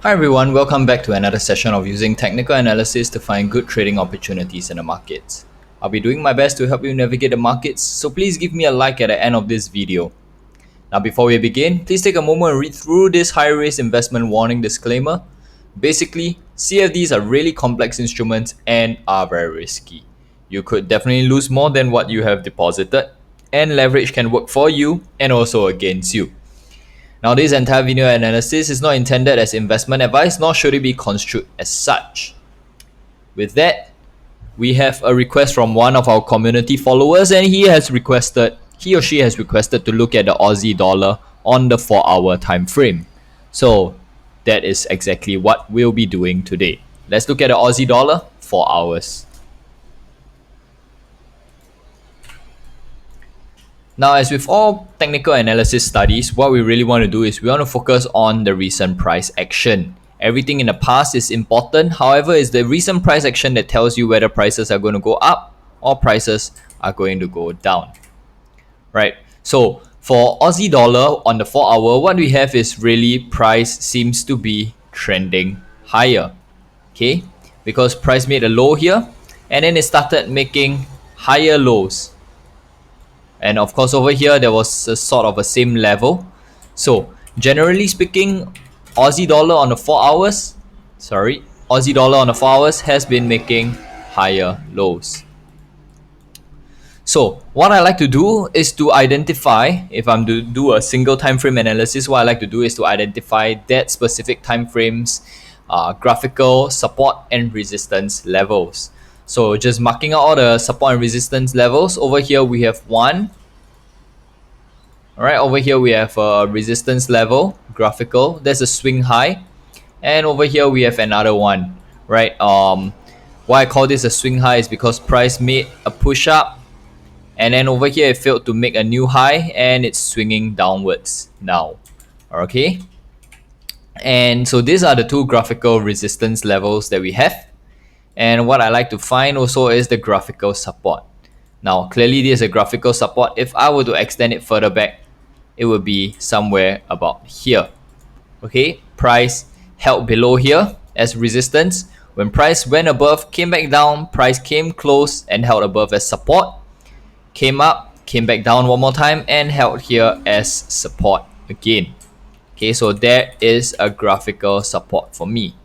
Hi everyone, welcome back to another session of using technical analysis to find good trading opportunities in the markets. I'll be doing my best to help you navigate the markets, so please give me a like at the end of this video. Now before we begin, please take a moment and read through this high risk investment warning disclaimer. Basically, CFDs are really complex instruments and are very risky. You could definitely lose more than what you have deposited, and leverage can work for you and also against you. Now, this entire video analysis is not intended as investment advice, nor should it be construed as such. With that, we have a request from one of our community followers, and he or she has requested to look at the Aussie dollar on the 4-hour time frame. So that is exactly what we'll be doing today. Let's look at the Aussie dollar 4 hours. Now, as with all technical analysis studies, what we really want to do is we want to focus on the recent price action. Everything in the past is important. However, it's the recent price action that tells you whether prices are going to go up or prices are going to go down. Right? So, for Aussie dollar on the 4 hour, what we have is really price seems to be trending higher. Okay? Because price made a low here and then it started making higher lows. And of course over here there was a sort of a same level. So generally speaking, Aussie dollar on the 4 hours has been making higher lows. So what I like to do is to identify, if I'm to do a single time frame analysis, what I like to do is to identify that specific time frame's graphical support and resistance levels. So just marking out all the support and resistance levels. Over here we have one. Alright, over here we have a resistance level, graphical. There's a swing high. And over here we have another one. Right? Why I call this a swing high is because price made a push up. And then over here it failed to make a new high and it's swinging downwards now. Okay? And so these are the two graphical resistance levels that we have. And what I like to find also is the graphical support. Now, clearly this is a graphical support. If I were to extend it further back, it would be somewhere about here. Okay, price held below here as resistance. When price went above, came back down, price came close and held above as support. Came up, came back down one more time and held here as support again. Okay, so there is a graphical support for me.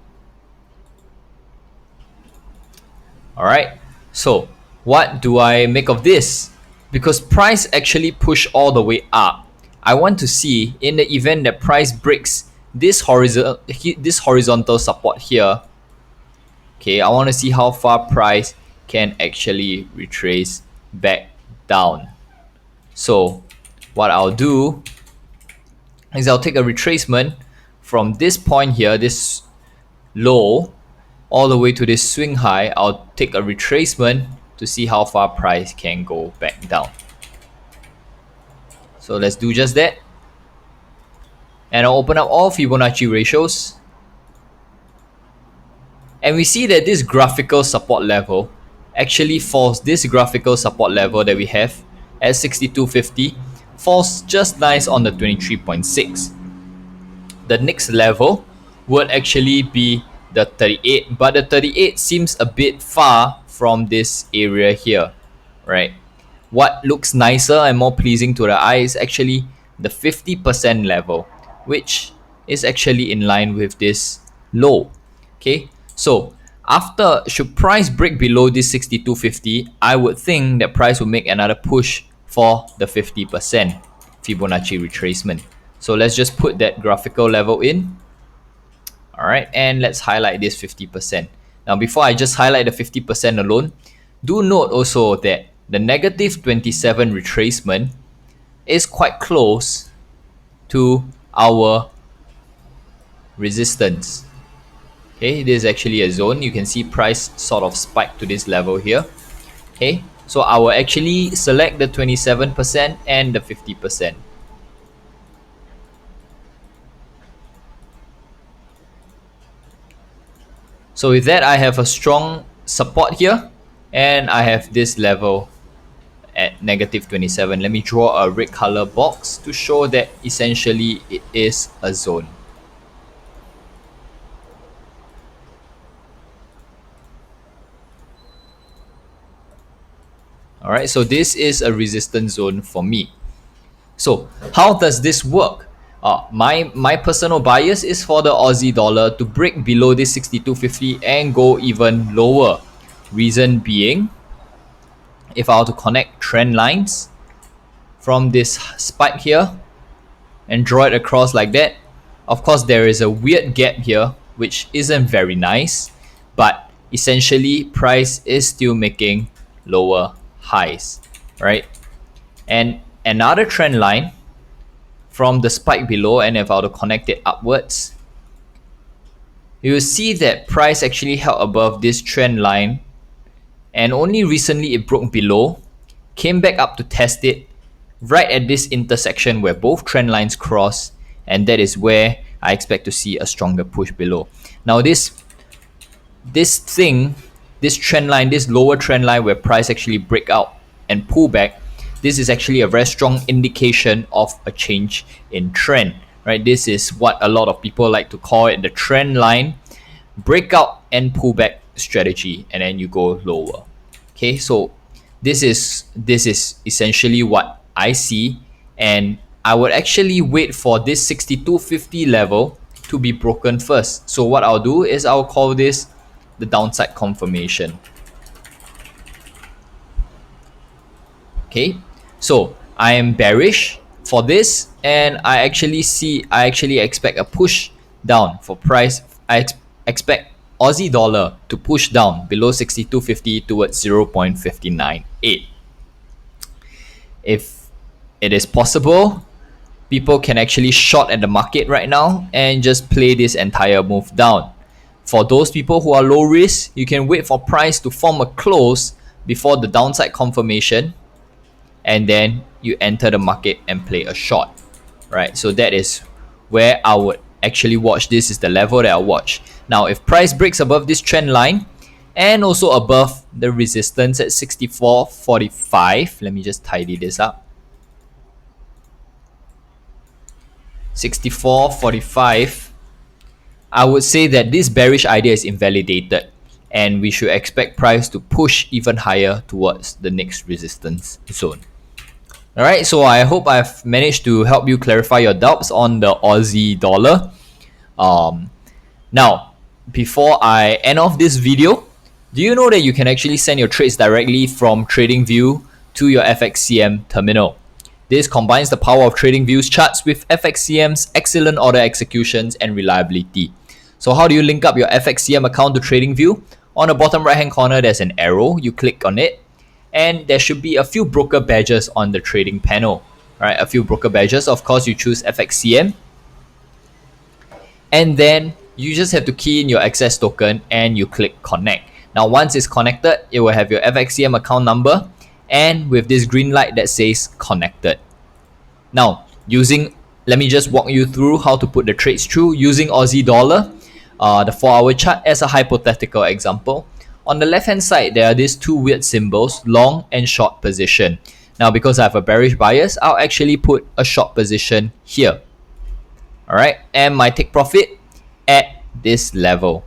Alright, so what do I make of this? Because price actually pushed all the way up, I want to see in the event that price breaks this horizontal support here. Okay, I want to see how far price can actually retrace back down. So what I'll do is I'll take a retracement from this point here, this low, all the way to this swing high. I'll take a retracement to see how far price can go back down. So let's do just that. And I'll open up all Fibonacci ratios. And we see that this graphical support level actually falls, this graphical support level that we have at 6250 falls just nice on the 23.6. The next level would actually be the 38, but the 38 seems a bit far from this area here, right? What looks nicer and more pleasing to the eye is actually the 50% level, which is actually in line with this low. Okay, so should price break below this 6250, I would think that price will make another push for the 50% Fibonacci retracement. So let's just put that graphical level in. Alright, and let's highlight this 50%. Now before I just highlight the 50% alone, do note also that the negative 27 retracement is quite close to our resistance. Okay, this is actually a zone. You can see price sort of spiked to this level here. Okay, so I will actually select the 27% and the 50%. So with that, I have a strong support here and I have this level at negative 27. Let me draw a red color box to show that essentially it is a zone. All right, so this is a resistance zone for me. So how does this work? My personal bias is for the Aussie dollar to break below this 62.50 and go even lower. Reason being, if I were to connect trend lines from this spike here and draw it across like that, of course there is a weird gap here which isn't very nice, but essentially price is still making lower highs, right? And another trend line from the spike below, and if I were to connect it upwards, you will see that price actually held above this trend line, and only recently it broke below, came back up to test it right at this intersection where both trend lines cross, and that is where I expect to see a stronger push below. Now this trend line, this lower trend line where price actually break out and pull back, this is actually a very strong indication of a change in trend, right? This is what a lot of people like to call it the trend line breakout and pullback strategy, and then you go lower. Okay, so this is essentially what I see, and I would actually wait for this 62.50 level to be broken first. So what I'll do is I'll call this the downside confirmation. Okay, so I am bearish for this, and I actually expect a push down for price. I expect Aussie dollar to push down below 62.50 towards 0.598. If it is possible, people can actually short at the market right now and just play this entire move down. For those people who are low risk, you can wait for price to form a close before the downside confirmation, and then you enter the market and play a short, right? So that is where I would actually watch. This is the level that I'll watch. Now, if price breaks above this trend line and also above the resistance at 64.45, let me just tidy this up. 64.45, I would say that this bearish idea is invalidated, and we should expect price to push even higher towards the next resistance zone. Alright, so I hope I've managed to help you clarify your doubts on the Aussie dollar. Now, before I end off this video, do you know that you can actually send your trades directly from TradingView to your FXCM terminal? This combines the power of TradingView's charts with FXCM's excellent order executions and reliability. So how do you link up your FXCM account to TradingView? On the bottom right hand corner, there's an arrow. You click on it, and there should be a few broker badges on the trading panel. Right, a few broker badges. Of course, you choose FXCM, and then you just have to key in your access token and you click connect. Now, once it's connected, it will have your FXCM account number and with this green light that says connected. Now, let me just walk you through how to put the trades through using Aussie dollar, the 4-hour chart as a hypothetical example. On the left hand side, there are these two weird symbols, long and short position. Now, because I have a bearish bias, I'll actually put a short position here. Alright, and my take profit at this level.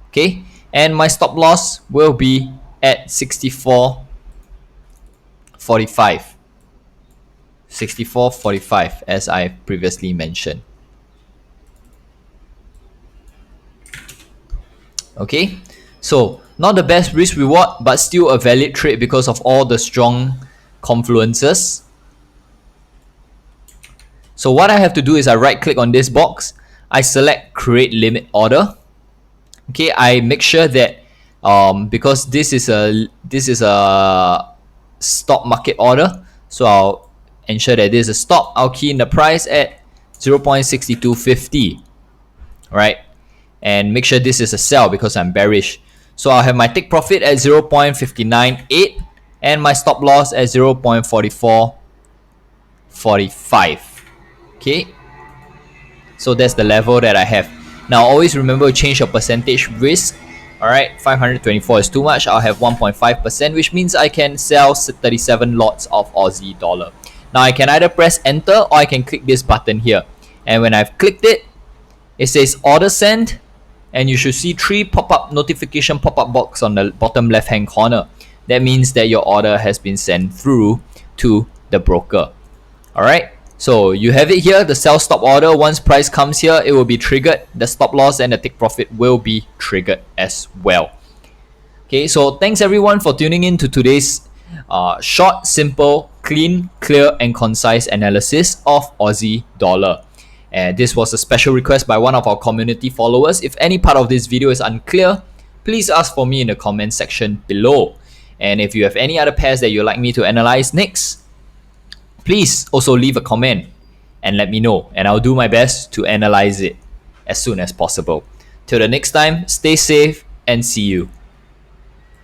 Okay, and my stop loss will be at 64.45. 64.45 as I previously mentioned. Okay, so not the best risk reward, but still a valid trade because of all the strong confluences. So what I have to do is I right click on this box, I select create limit order. Okay, I make sure that because this is a stop market order, so I'll ensure that this is a stop. I'll key in the price at 0.6250, right? And make sure this is a sell because I'm bearish. So I'll have my take profit at 0.598 and my stop loss at 0.4445. Okay, so that's the level that I have. Now always remember to change your percentage risk. Alright, 524 is too much. I'll have 1.5%, which means I can sell 37 lots of Aussie dollar. Now I can either press enter or I can click this button here. And when I've clicked it, it says order sent, and you should see 3 notification pop-up box on the bottom left hand corner. that means that your order has been sent through to the broker. All right. So you have it here, the sell stop order. Once price comes here, it will be triggered. The stop loss and the take profit will be triggered as well. Okay, so thanks everyone for tuning in to today's short, simple, clean, clear, and concise analysis of Aussie dollar. And this was a special request by one of our community followers. If any part of this video is unclear, please ask for me in the comment section below. And if you have any other pairs that you'd like me to analyze next, please also leave a comment and let me know, and I'll do my best to analyze it as soon as possible. Till the next time, stay safe and see you.